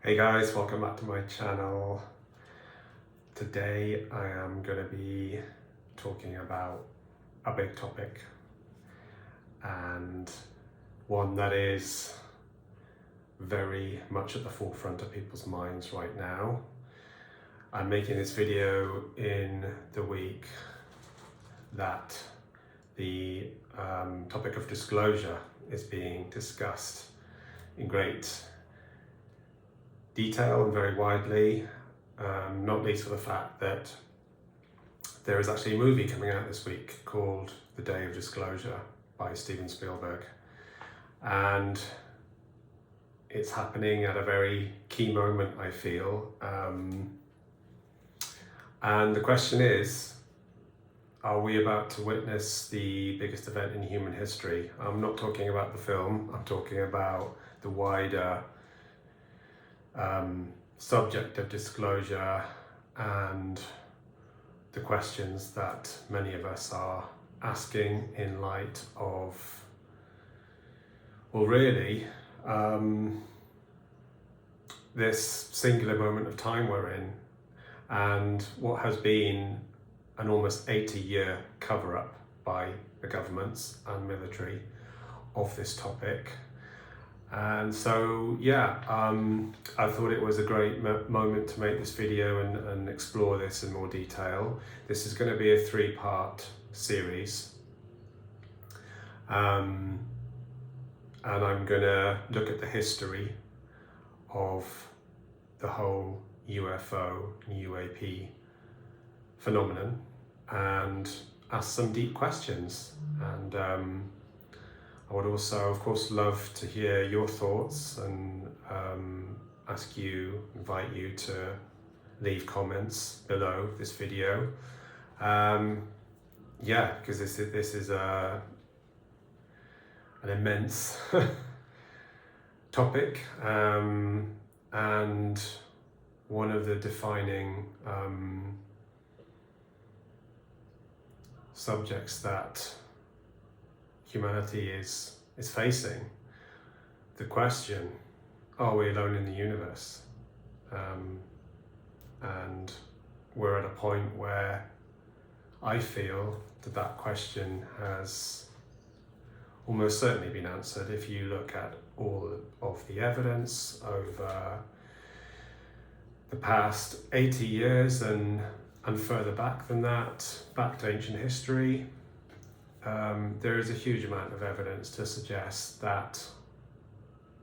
Hey guys, welcome back to my channel. Today I am going to be talking about a big topic and one that is very much at the forefront of people's minds right now. I'm making this video in the week that the topic of disclosure is being discussed in great detail and very widely, not least for the fact that there is actually a movie coming out this week called The Day of Disclosure by Steven Spielberg, and it's happening at a very key moment, I feel, and the question is, are we about to witness the biggest event in human history? I'm not talking about the film, I'm talking about the wider subject of disclosure and the questions that many of us are asking in light of, well, really, this singular moment of time we're in and what has been an almost 80-year cover-up by the governments and military of this topic. And so, yeah, I thought it was a great moment to make this video and explore this in more detail. This is going to be a three-part series. And I'm going to look at the history of the whole UFO and UAP phenomenon and ask some deep questions. And I would also, of course, love to hear your thoughts and invite you to leave comments below this video. Yeah, because this is an immense topic and one of the defining subjects that humanity is facing. The question, are we alone in the universe? And we're at a point where I feel that question has almost certainly been answered if you look at all of the evidence over the past 80 years and further back than that, back to ancient history. There is a huge amount of evidence to suggest that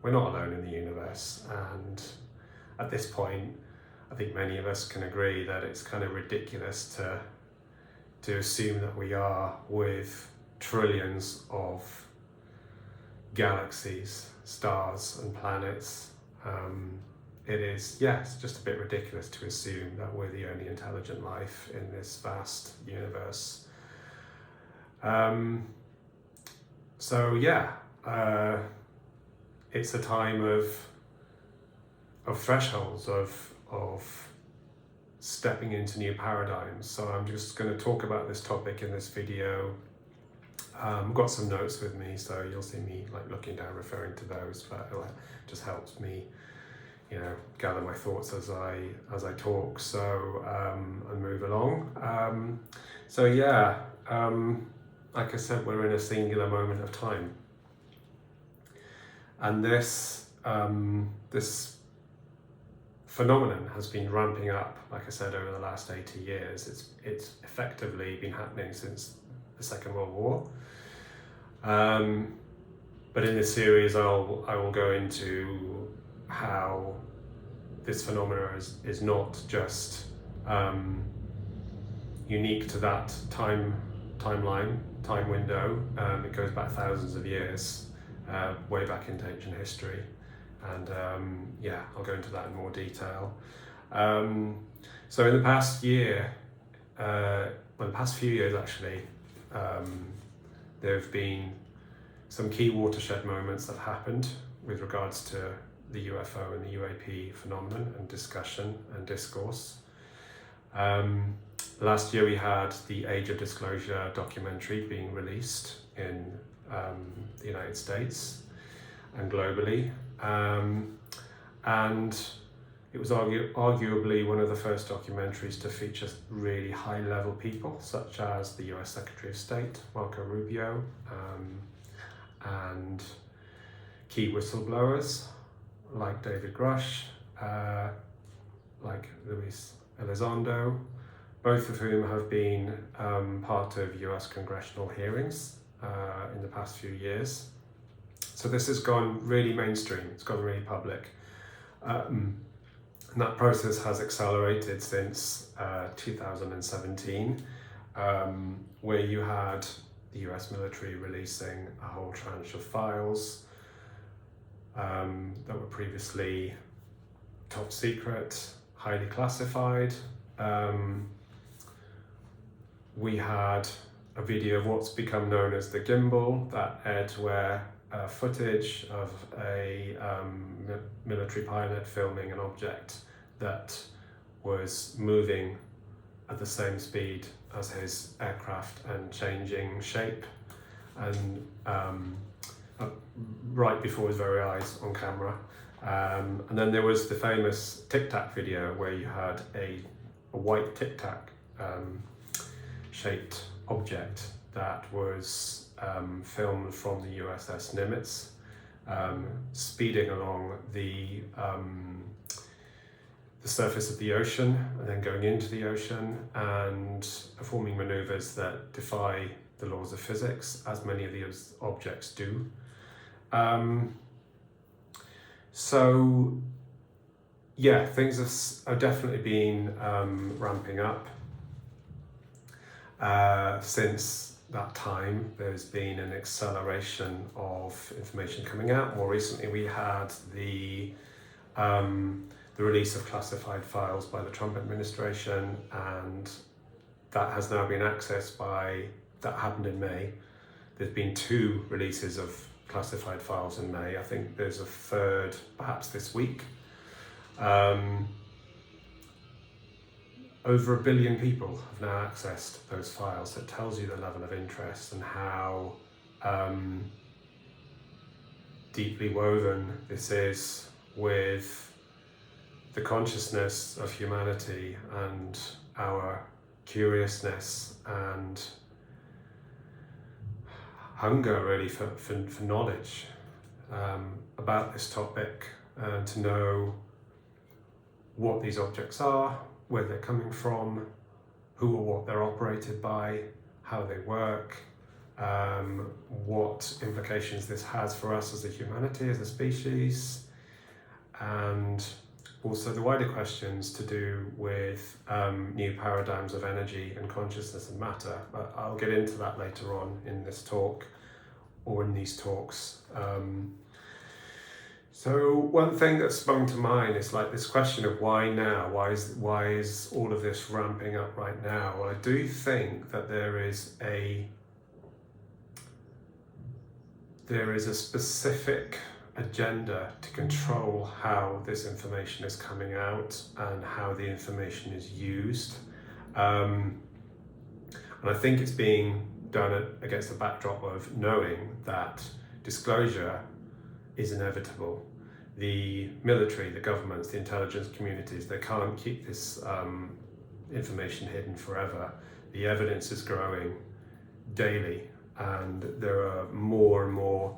we're not alone in the universe, and at this point I think many of us can agree that it's kind of ridiculous to assume that we are, with trillions of galaxies, stars and planets. It is, yes, just a bit ridiculous to assume that we're the only intelligent life in this vast universe. So yeah, it's a time of thresholds, of stepping into new paradigms. So I'm just going to talk about this topic in this video. I've got some notes with me, so you'll see me like looking down, referring to those, but it just helps me, gather my thoughts as I talk. So and move along. So yeah. Like I said, we're in a singular moment of time, and this phenomenon has been ramping up, like I said, over the last 80 years. It's effectively been happening since the Second World War. But in this series, I will go into how this phenomenon is not just unique to that time window. It goes back thousands of years, way back into ancient history, and yeah, I'll go into that in more detail. So in the past few years actually, there have been some key watershed moments that happened with regards to the UFO and the UAP phenomenon and discussion and discourse. Last year we had the Age of Disclosure documentary being released in the United States and globally, and It was arguably one of the first documentaries to feature really high-level people, such as the US Secretary of State, Marco Rubio, and key whistleblowers like David Grush, like Luis Elizondo, both of whom have been part of US congressional hearings in the past few years. So this has gone really mainstream, it's gone really public. And that process has accelerated since 2017, where you had the US military releasing a whole tranche of files that were previously top secret, highly classified. We had a video of what's become known as the gimbal that aired where footage of a military pilot filming an object that was moving at the same speed as his aircraft and changing shape, and right before his very eyes on camera. And then there was the famous Tic Tac video where you had a white Tic Tac shaped object that was filmed from the USS Nimitz, speeding along the surface of the ocean and then going into the ocean and performing maneuvers that defy the laws of physics, as many of these objects do. So yeah, things have definitely been ramping up. Since that time, there's been an acceleration of information coming out. More recently, we had the release of classified files by the Trump administration, and that has now been accessed that happened in May. There's been 2 releases of classified files in May. I think there's a third, perhaps this week. Over 1 billion people have now accessed those files. So it tells you the level of interest and how deeply woven this is with the consciousness of humanity and our curiousness and hunger really for knowledge about this topic, and to know what these objects are, where they're coming from, who or what they're operated by, how they work, what implications this has for us as a humanity, as a species, and also the wider questions to do with new paradigms of energy and consciousness and matter. But I'll get into that later on in this talk, or in these talks. So one thing that sprung to mind is like this question of why now? Why is all of this ramping up right now? Well, I do think that there is a specific agenda to control how this information is coming out and how the information is used. And I think it's being done against the backdrop of knowing that disclosure is inevitable. The military, the governments, the intelligence communities, they can't keep this information hidden forever. The evidence is growing daily, and there are more and more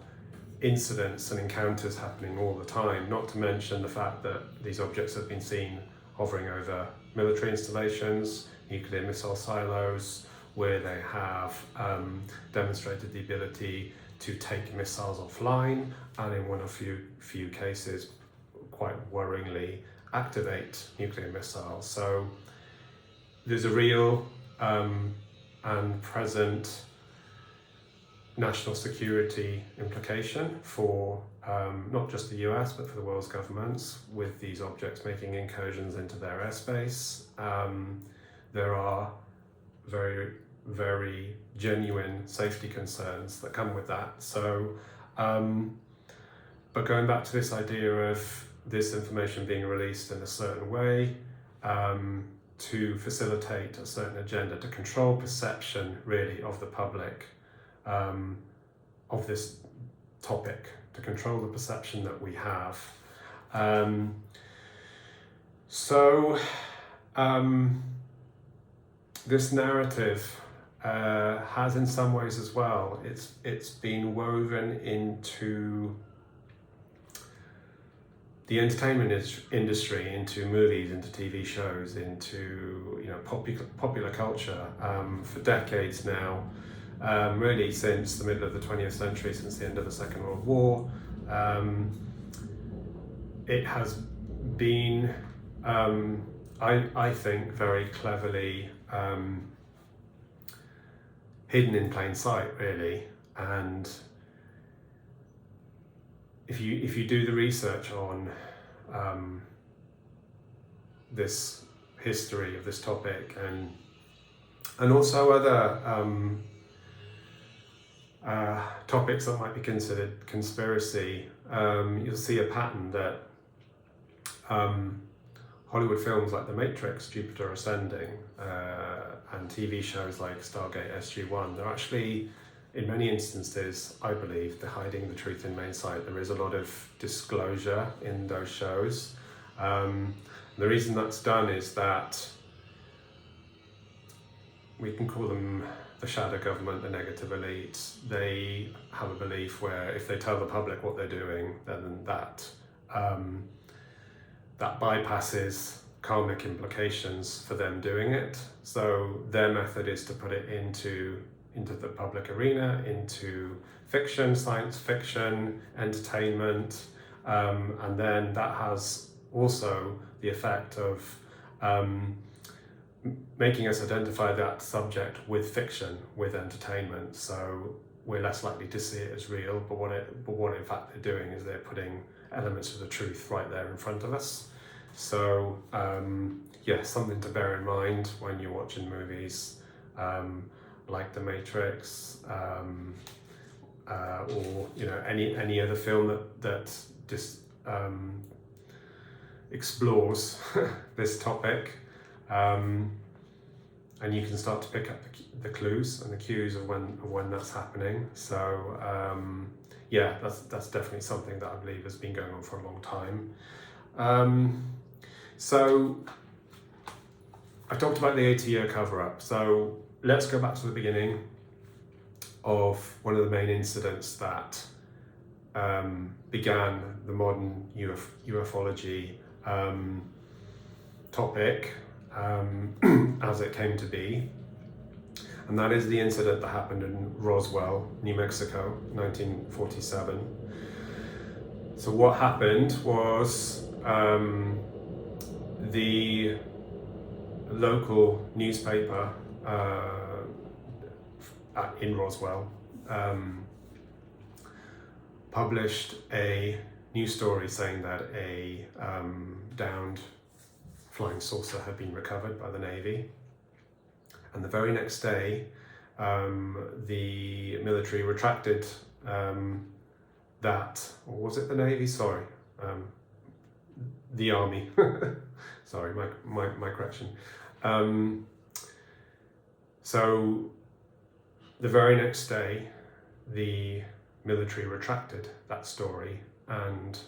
incidents and encounters happening all the time, not to mention the fact that these objects have been seen hovering over military installations, nuclear missile silos, where they have demonstrated the ability to take missiles offline, and in one of few cases, quite worryingly, activate nuclear missiles. So there's a real and present national security implication for not just the US, but for the world's governments, with these objects making incursions into their airspace. There are very genuine safety concerns that come with that. So, but going back to this idea of this information being released in a certain way to facilitate a certain agenda, to control perception really of the public of this topic, to control the perception that we have. So this narrative has in some ways as well, it's been woven into the entertainment industry, into movies, into TV shows, into popular culture for decades now. Really since the middle of the 20th century, since the end of the Second World War. It has been, I think, very cleverly hidden in plain sight, really. And if you do the research on this history of this topic, and also other topics that might be considered conspiracy, you'll see a pattern that Hollywood films like The Matrix, Jupiter Ascending, and TV shows like Stargate SG-1, they're actually, in many instances, I believe, they're hiding the truth in plain sight. There is a lot of disclosure in those shows. The reason that's done is that we can call them the shadow government, the negative elite. They have a belief where if they tell the public what they're doing, then that bypasses karmic implications for them doing it. So their method is to put it into the public arena, into fiction, science fiction, entertainment, and then that has also the effect of making us identify that subject with fiction, with entertainment. So we're less likely to see it as real, but what in fact they're doing is they're putting elements of the truth right there in front of us. So yeah, something to bear in mind when you're watching movies like The Matrix, or any other film that just explores this topic, and you can start to pick up the clues and the cues of when that's happening. So yeah, that's definitely something that I believe has been going on for a long time. So I talked about the 80-year cover-up. So let's go back to the beginning of one of the main incidents that began the modern ufology topic as it came to be, and that is the incident that happened in Roswell, New Mexico, 1947. So what happened was the local newspaper in Roswell published a news story saying that a downed flying saucer had been recovered by the Navy. And the very next day, the military retracted that, or was it the Navy? Sorry, the Army. Sorry, my correction. So the very next day, the military retracted that story and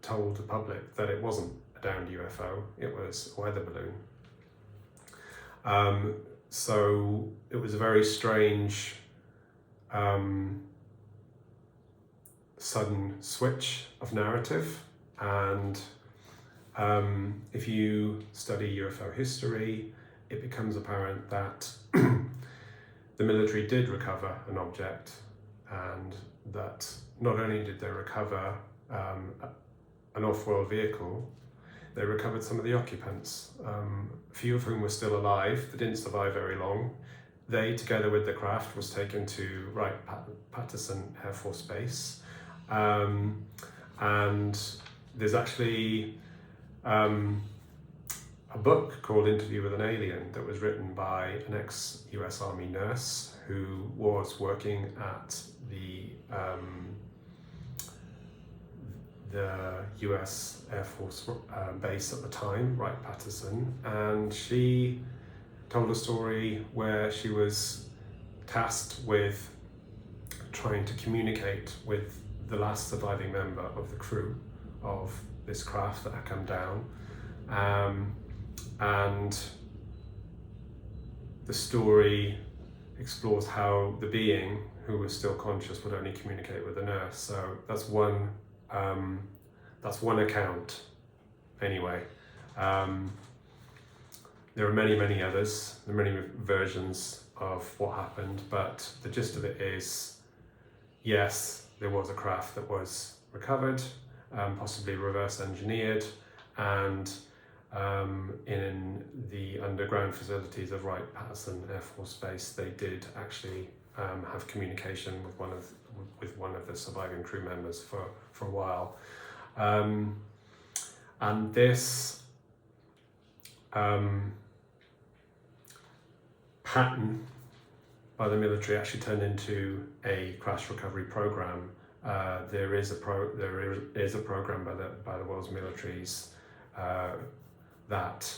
told the public that it wasn't a downed UFO, it was a weather balloon. So it was a very strange sudden switch of narrative, and if you study UFO history, it becomes apparent that the military did recover an object, and that not only did they recover an off-world vehicle, they recovered some of the occupants, a few of whom were still alive. They didn't survive very long. They, together with the craft, was taken to Wright-Patterson Air Force Base. And there's actually a book called Interview with an Alien that was written by an ex-US Army nurse who was working at the US Air Force base at the time, Wright-Patterson, and she told a story where she was tasked with trying to communicate with the last surviving member of the crew of this craft that had come down, And the story explores how the being who was still conscious would only communicate with the nurse. So that's one account anyway. There are many others, there are many versions of what happened, but the gist of it is, yes, there was a craft that was recovered, possibly reverse engineered, and in the underground facilities of Wright-Patterson Air Force Base, they did actually have communication with one of the surviving crew members for a while. And this pattern by the military actually turned into a crash recovery program. There is a program by the world's militaries that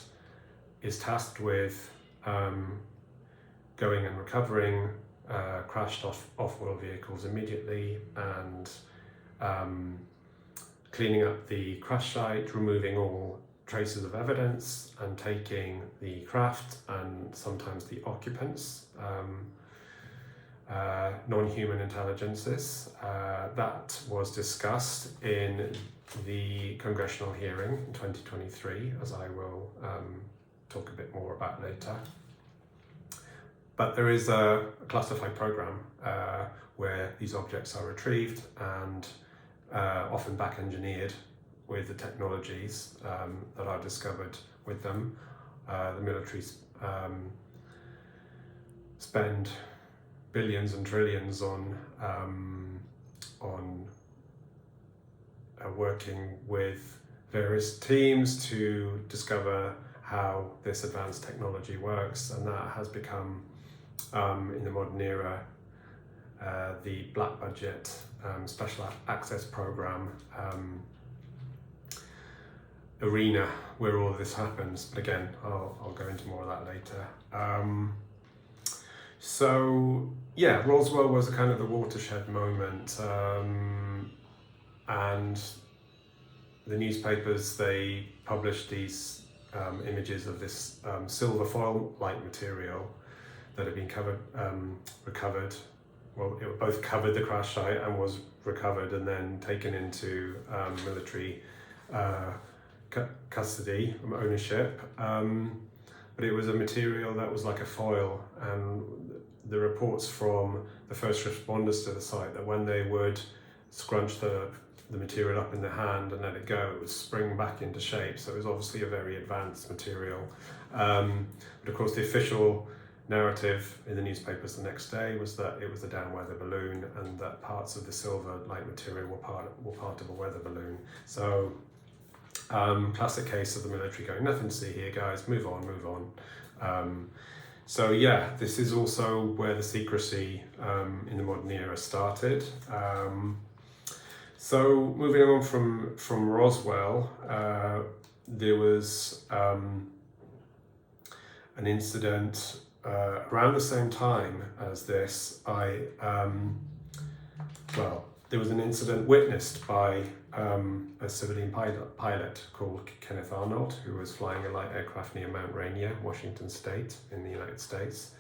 is tasked with going and recovering crashed off-world vehicles immediately, and cleaning up the crash site, removing all traces of evidence, and taking the craft and sometimes the occupants, non-human intelligences. That was discussed in the congressional hearing in 2023, as I will talk a bit more about later. But there is a classified program where these objects are retrieved and often back engineered with the technologies that are discovered with them. The militaries spend billions and trillions on working with various teams to discover how this advanced technology works, and that has become, in the modern era, the black budget special access program arena where all of this happens. But again, I'll go into more of that later. So yeah, Roswell was a kind of the watershed moment, and the newspapers, they published these images of this silver foil-like material that had been recovered. Well, it both covered the crash site and was recovered and then taken into military custody, ownership. But it was a material that was like a foil, and the reports from the first responders to the site that when they would scrunch the material up in their hand and let it go, it would spring back into shape. So it was obviously a very advanced material. But of course, the official narrative in the newspapers the next day was that it was a down weather balloon, and that parts of the silver-like material were part of a weather balloon. So classic case of the military going, nothing to see here, guys, move on. So yeah, this is also where the secrecy in the modern era started. So moving on from Roswell, there was an incident around the same time as this. There was an incident witnessed by a civilian pilot called Kenneth Arnold, who was flying a light aircraft near Mount Rainier, Washington State in the United States.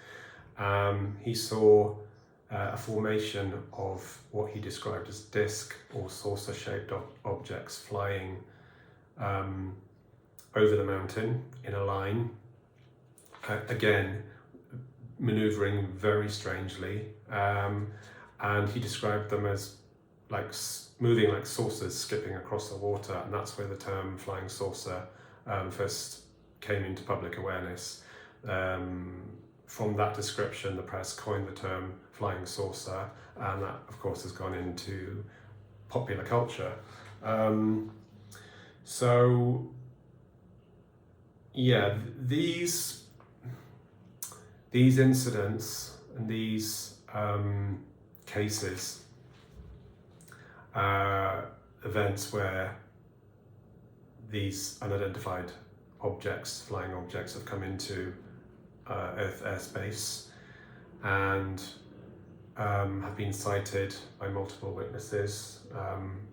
He saw a formation of what he described as disc or saucer-shaped objects flying over the mountain in a line, again maneuvering very strangely, and he described them as moving like saucers skipping across the water, and that's where the term flying saucer first came into public awareness. From that description, the press coined the term flying saucer, and that of course has gone into popular culture. So yeah, these incidents and these cases, events where these unidentified objects, flying objects, have come into Earth airspace and have been sighted by multiple witnesses,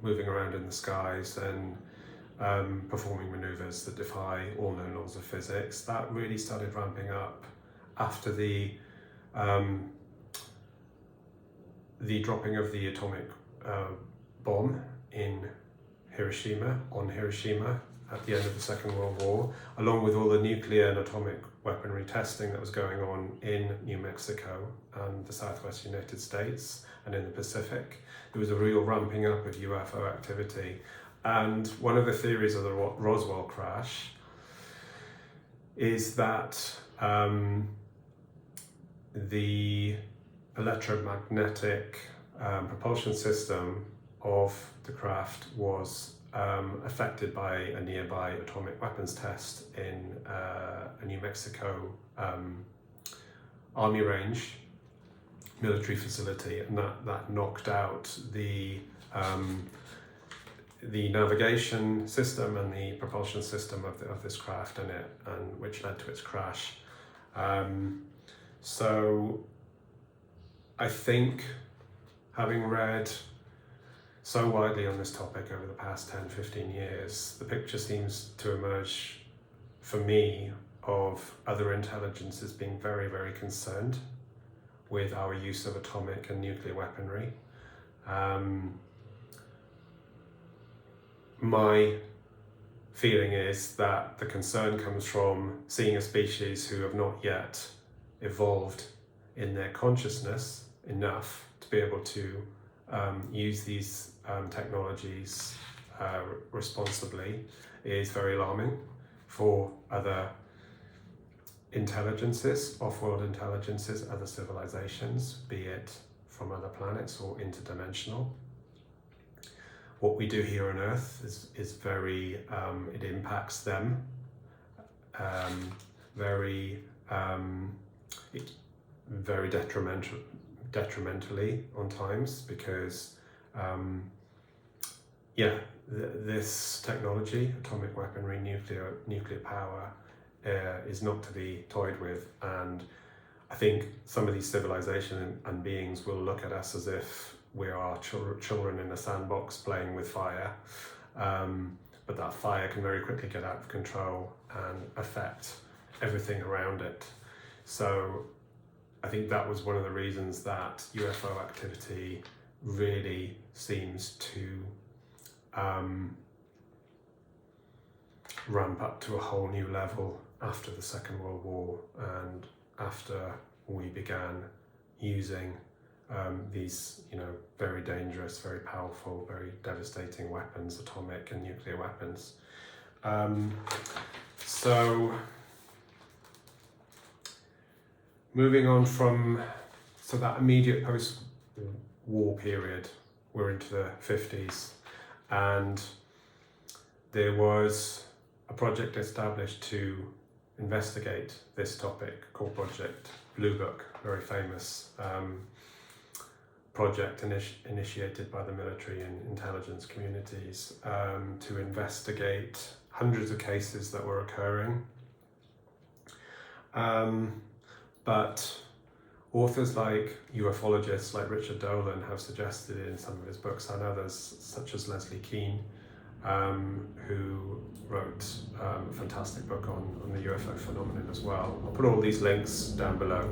moving around in the skies, and performing maneuvers that defy all known laws of physics. That really started ramping up after the dropping of the atomic bomb on Hiroshima at the end of the Second World War, along with all the nuclear and atomic weaponry testing that was going on in New Mexico and the Southwest United States and in the Pacific. There was a real ramping up of UFO activity. And one of the theories of the Roswell crash is that the electromagnetic propulsion system of the craft was affected by a nearby atomic weapons test in a New Mexico army range military facility, and that knocked out the navigation system and the propulsion system of this craft, and which led to its crash. So I think, having read so widely on this topic over the past 10-15 years, the picture seems to emerge for me of other intelligences being very, very concerned with our use of atomic and nuclear weaponry. My feeling is that the concern comes from seeing a species who have not yet evolved in their consciousness enough to be able to use these technologies responsibly is very alarming for other intelligences, off-world intelligences, other civilizations, be it from other planets or interdimensional. What we do here on Earth is very, it impacts them very detrimentally on times, because this technology, atomic weaponry, nuclear power, is not to be toyed with. And I think some of these civilizations and beings will look at us as if we are children in a sandbox playing with fire, but that fire can very quickly get out of control and affect everything around it. So I think that was one of the reasons that UFO activity really seems to ramp up to a whole new level after the Second World War, and after we began using these, very dangerous, very powerful, very devastating weapons, atomic and nuclear weapons. So moving on from that immediate post-war period, we're into the 50s, and there was a project established to investigate this topic called Project Blue Book, very famous project initiated by the military and intelligence communities to investigate hundreds of cases that were occurring. But authors like ufologists like Richard Dolan have suggested in some of his books, and others such as Leslie Kean, who wrote a fantastic book on the UFO phenomenon as well. I'll put all these links down below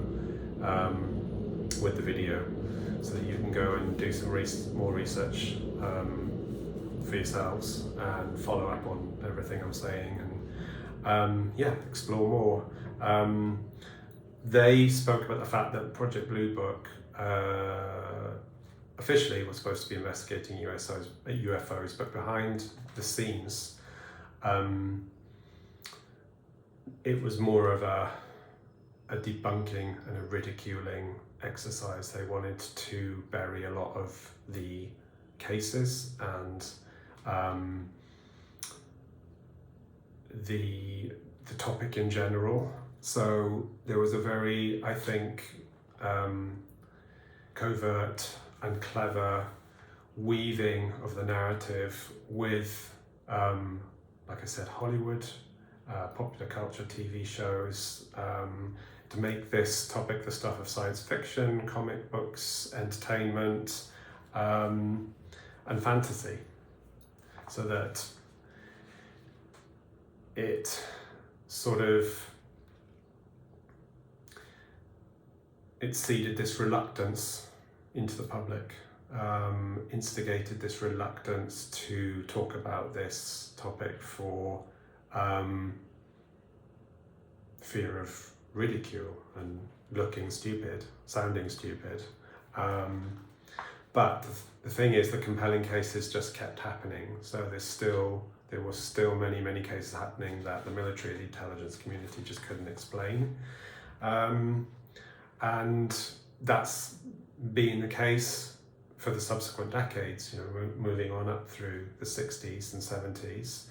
with the video, so that you can go and do some more research for yourselves and follow up on everything I'm saying, and explore more. They spoke about the fact that Project Blue Book officially was supposed to be investigating UFOs, but behind the scenes, it was more of a debunking and a ridiculing exercise. They wanted to bury a lot of the cases and the topic in general. So there was a very, I think, covert and clever weaving of the narrative with, like I said, Hollywood, popular culture, TV shows, to make this topic the stuff of science fiction, comic books, entertainment, and fantasy, so that it sort of, it seeded this reluctance into the public, instigated this reluctance to talk about this topic for fear of ridicule and looking stupid, sounding stupid. But the thing is, the compelling cases just kept happening. So there were still many cases happening that the military and intelligence community just couldn't explain. And that's been the case for the subsequent decades, moving on up through the 60s and 70s.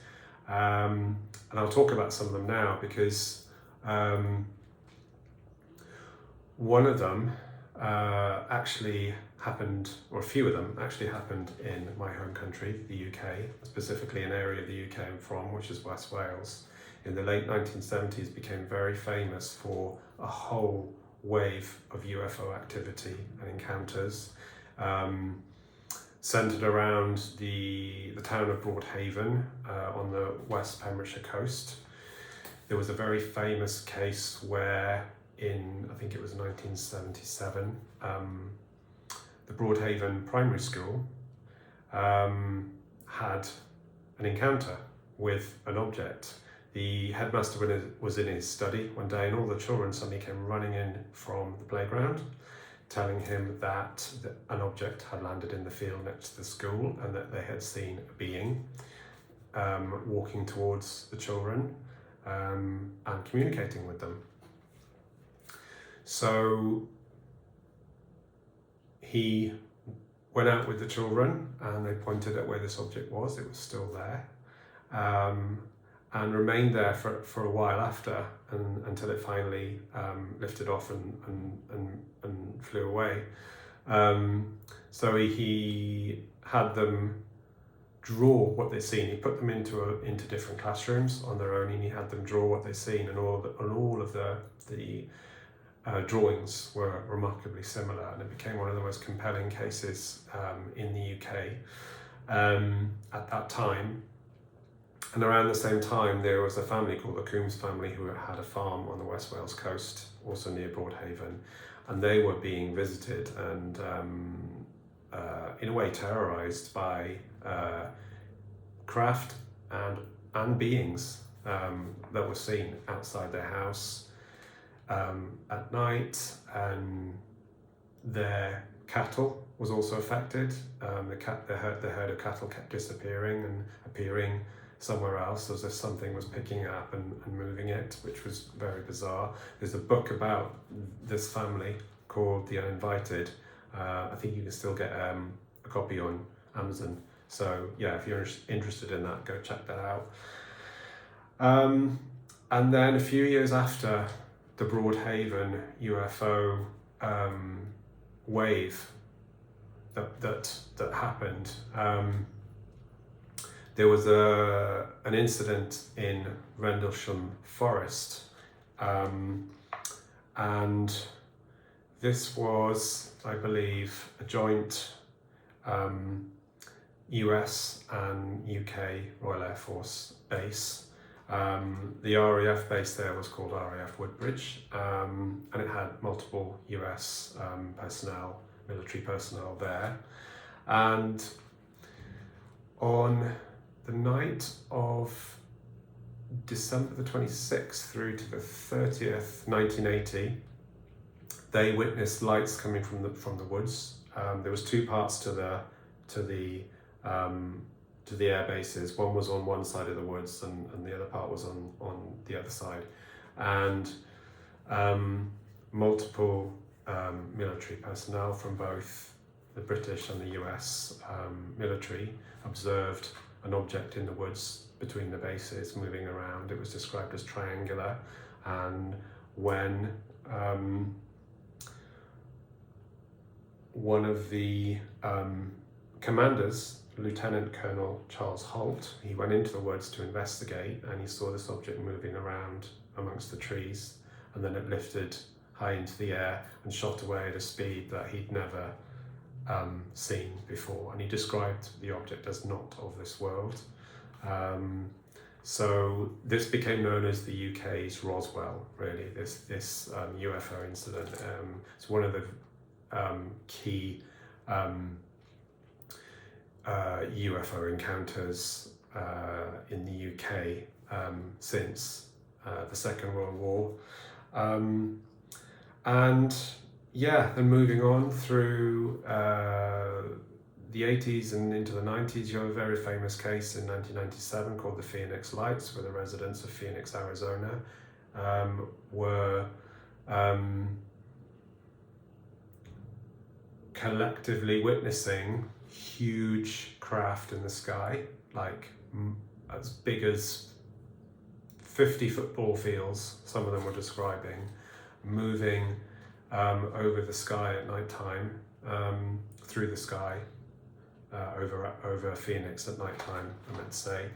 And I'll talk about some of them now, because one of them actually happened, or a few of them actually happened in my home country, the UK, specifically an area of the UK I'm from, which is West Wales. In the late 1970s became very famous for a whole wave of UFO activity and encounters, centred around the town of Broadhaven on the West Pembrokeshire coast. There was a very famous case where in, I think it was 1977, the Broadhaven Primary School had an encounter with an object. The headmaster was in his study one day, and all the children suddenly came running in from the playground, telling him that an object had landed in the field next to the school, and that they had seen a being walking towards the children and communicating with them. So he went out with the children, and they pointed at where this object was. It was still there, and remained there for a while after, until it finally lifted off and flew away. So he had them draw what they'd seen. He put them into different classrooms on their own, and he had them draw what they'd seen, and all of the drawings were remarkably similar, and it became one of the most compelling cases in the UK at that time. And around the same time, there was a family called the Coombs family who had a farm on the West Wales coast, also near Broadhaven, and they were being visited and in a way terrorised by craft and beings that were seen outside their house at night, and their cattle was also affected. The herd of cattle kept disappearing and appearing somewhere else, as if something was picking it up and moving it, which was very bizarre. There's a book about this family called The Uninvited. I think you can still get a copy on Amazon. So yeah, if you're interested in that, go check that out. And then a few years after the Broadhaven UFO wave that happened, there was an incident in Rendlesham Forest, and this was, I believe, a joint US and UK Royal Air Force base. The RAF base there was called RAF Woodbridge, and it had multiple US personnel, military personnel there. And on the night of December the 26th through to the 30th, 1980, they witnessed lights coming from the woods. There was two parts to the air bases. One was on one side of the woods, and the other part was on the other side. And multiple military personnel from both the British and the US military observed an object in the woods between the bases moving around. It was described as triangular, and when one of the commanders, Lieutenant Colonel Charles Holt, he went into the woods to investigate, and he saw this object moving around amongst the trees, and then it lifted high into the air and shot away at a speed that he'd never seen before, and he described the object as not of this world. So this became known as the UK's Roswell, really, this UFO incident. It's one of the key UFO encounters in the UK since the Second World War. And yeah, then moving on through the 80s and into the 90s, you have a very famous case in 1997 called the Phoenix Lights, where the residents of Phoenix, Arizona were collectively witnessing huge craft in the sky, like as big as 50 football fields, some of them were describing, moving over the sky at night time, through the sky, over Phoenix at night time, I meant to say.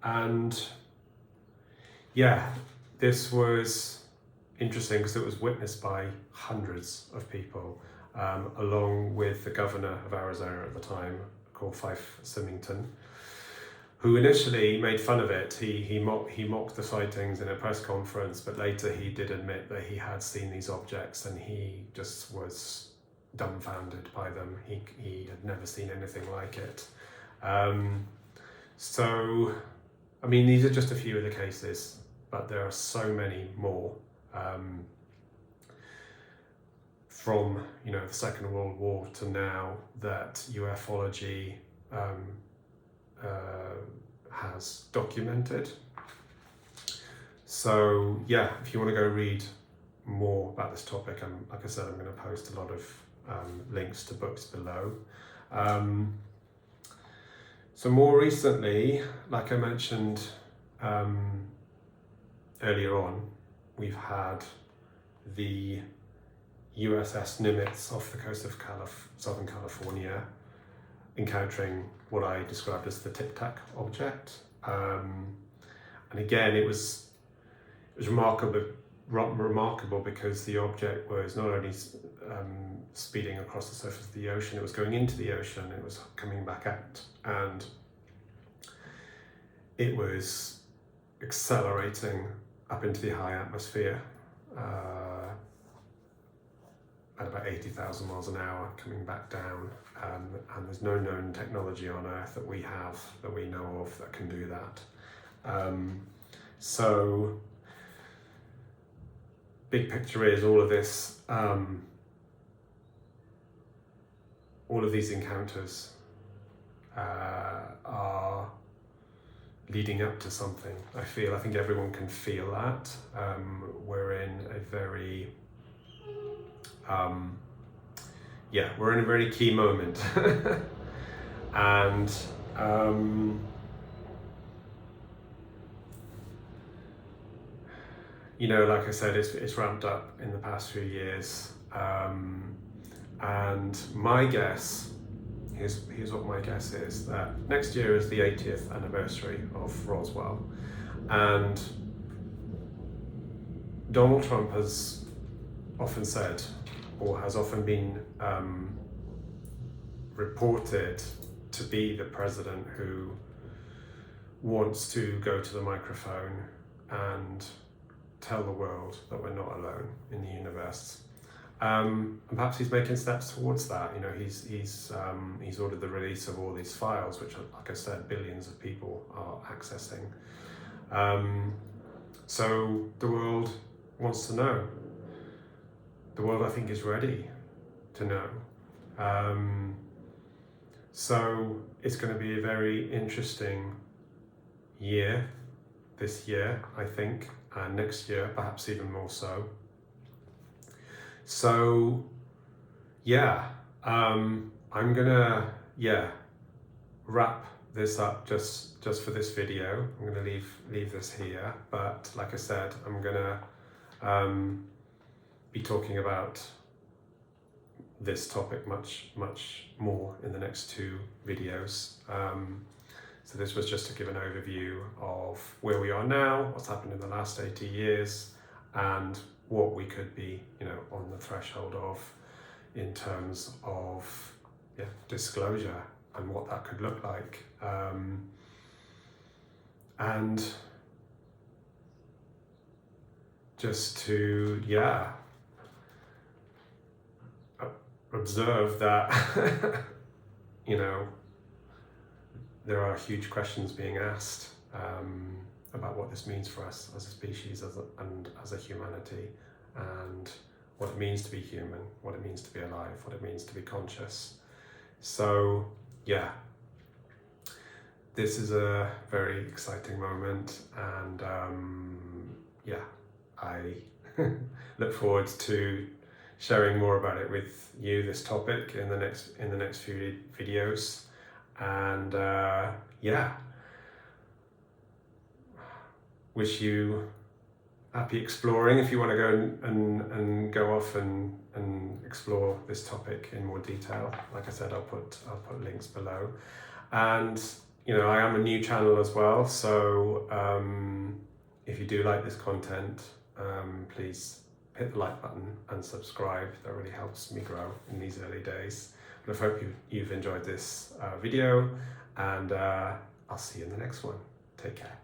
And yeah, this was interesting because it was witnessed by hundreds of people, along with the governor of Arizona at the time, called Fife Symington, who initially made fun of it. He mocked the sightings in a press conference, but later he did admit that he had seen these objects and he just was dumbfounded by them. He had never seen anything like it. So, I mean, these are just a few of the cases, but there are so many more. From the Second World War to now, that ufology has documented. So yeah, if you want to go read more about this topic, like I said, I'm going to post a lot of links to books below. So more recently, like I mentioned earlier on, we've had the USS Nimitz off the coast of Southern California encountering what I described as the Tic Tac object. And again, it was remarkable because the object was not only speeding across the surface of the ocean, it was going into the ocean, it was coming back out, and it was accelerating up into the high atmosphere at about 80,000 miles an hour, coming back down, and there's no known technology on Earth that we know of that can do that. So big picture is all of these encounters are leading up to something. I think everyone can feel that. We're in a very key moment. And like I said, it's ramped up in the past few years. And my guess, here's what my guess is, that next year is the 80th anniversary of Roswell. And Donald Trump has often said, or has often been reported to be the president who wants to go to the microphone and tell the world that we're not alone in the universe. And perhaps he's making steps towards that. He's ordered the release of all these files, which, like I said, billions of people are accessing. So the world wants to know. The world, I think, is ready to know. So it's going to be a very interesting year, this year, I think, and next year, perhaps even more so. So, yeah, I'm gonna, wrap this up just for this video. I'm gonna leave this here, but like I said, I'm gonna be talking about this topic much more in the next two videos. So this was just to give an overview of where we are now, what's happened in the last 80 years, and what we could be, on the threshold of in terms of disclosure and what that could look like. and just to, yeah, observe that, you know, there are huge questions being asked about what this means for us as a species and as a humanity, and what it means to be human, what it means to be alive, what it means to be conscious. So, yeah, this is a very exciting moment, and yeah, I look forward to sharing more about it with you, this topic, in the next few videos. And yeah, wish you happy exploring if you want to go and go off and explore this topic in more detail. Like I said, I'll put links below. And you know, I am a new channel as well, so if you do like this content, please hit the like button and subscribe. That really helps me grow in these early days. But I hope you've enjoyed this video, and I'll see you in the next one. Take care.